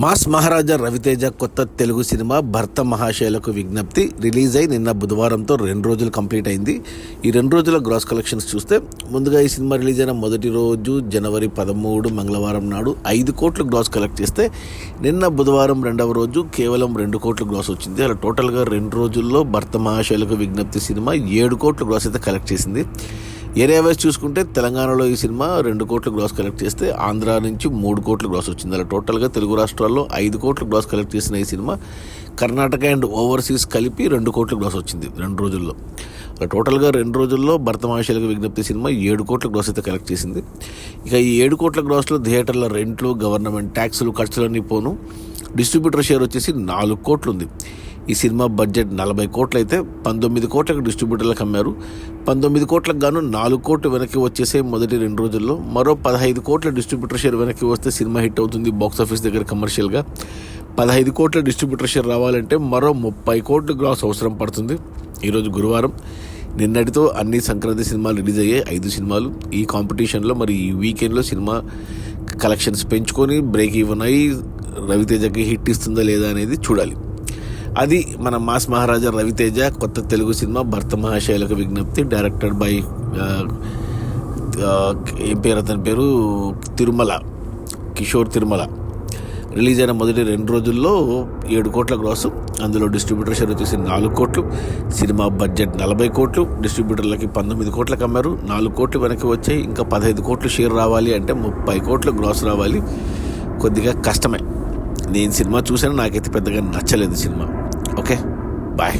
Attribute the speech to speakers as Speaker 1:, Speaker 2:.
Speaker 1: Mass మహారాజా రవితేజ కొత్త Telugu cinema భర్త మహాశయులకు విజ్ఞప్తి రిలీజ్ అయి నిన్న బుధవారంతో 2 రోజులు కంప్లీట్ అయింది. ఈ 2 రోజుల గ్రాస్ కలెక్షన్స్ చూస్తే ముందుగా ఈ సినిమా రిలీజ్ అయిన మొదటి రోజు జనవరి 13 మంగళవారం నాడు 5 కోట్లు గ్రాస్ కలెక్ట్ చేస్తే నిన్న బుధవారం 2వ రోజు కేవలం 2 కోట్లు గ్రాస్ వచ్చింది. అలా టోటల్గా 2 రోజుల్లో భర్త మహాశయులకు విజ్ఞప్తి సినిమా 7 కోట్లు గ్రాస్ అయితే కలెక్ట్ చేసింది. ఏరియా వైజ్ చూసుకుంటే తెలంగాణలో ఈ సినిమా 2 కోట్లు గ్రాస్ కలెక్ట్ చేస్తే ఆంధ్ర నుంచి 3 కోట్లు గ్రాస్ వచ్చింది. అలా టోటల్గా తెలుగు రాష్ట్రాల్లో 5 కోట్లు గ్రాస్ కలెక్ట్ చేసిన ఈ సినిమా కర్ణాటక అండ్ ఓవర్సీస్ కలిపి 2 కోట్లు గ్రాస్ వచ్చింది 2 రోజుల్లో. అలా టోటల్గా 2 రోజుల్లో భర్త మహాశయులకు విజ్ఞప్తి సినిమా 7 కోట్ల గ్రాస్ అయితే కలెక్ట్ చేసింది. ఇక ఈ 7 కోట్ల గ్రాస్లో థియేటర్ల రెంట్లు, గవర్నమెంట్ ట్యాక్సులు, ఖర్చులన్నీ పోను డిస్ట్రిబ్యూటర్ షేర్ వచ్చేసి 4 కోట్లు ఉంది. ఈ సినిమా బడ్జెట్ 40 కోట్లు అయితే 19 కోట్లకు డిస్ట్రిబ్యూటర్లకు అమ్మారు. 19 కోట్లకు గాను 4 కోట్లు వెనక్కి వచ్చేసే మొదటి 2 రోజుల్లో. మరో 15 కోట్ల డిస్ట్రిబ్యూటర్ షేర్ వెనక్కి వస్తే సినిమా హిట్ అవుతుంది బాక్స్ ఆఫీస్ దగ్గర కమర్షియల్గా. 15 కోట్ల డిస్ట్రిబ్యూటర్ షేర్ రావాలంటే మరో 30 కోట్లు గ్రాస్ అవసరం పడుతుంది. ఈరోజు గురువారం, నిన్నటితో అన్ని సంక్రాంతి సినిమాలు రిలీజ్ అయ్యాయి, 5 సినిమాలు. ఈ కాంపిటీషన్లో మరి ఈ వీకెండ్లో సినిమా కలెక్షన్స్ పెంచుకొని బ్రేక్ ఈవెన్ అయ్యి రవితేజకి హిట్ ఇస్తుందా లేదా అనేది చూడాలి. అది మన మాస్ మహారాజా రవితేజ కొత్త తెలుగు సినిమా భర్త మహాశయులకు విజ్ఞప్తి. డైరెక్టెడ్ బై అతని పేరు తిరుమల, కిషోర్ తిరుమల. రిలీజ్ అయిన మొదటి 2 రోజుల్లో 7 కోట్ల గ్రాస్, అందులో డిస్ట్రిబ్యూటర్ షేర్ వచ్చేసి 4 కోట్లు. సినిమా బడ్జెట్ 40 కోట్లు, డిస్ట్రిబ్యూటర్లకి 19 కోట్లకు అమ్మారు. 4 కోట్లు వెనక్కి వచ్చాయి. ఇంకా 15 కోట్లు షేర్ రావాలి అంటే 30 కోట్ల గ్రాస్ రావాలి. కొద్దిగా కష్టమే. నేను సినిమా చూసాను, నాకైతే పెద్దగా నచ్చలేదు సినిమా. Okay, bye.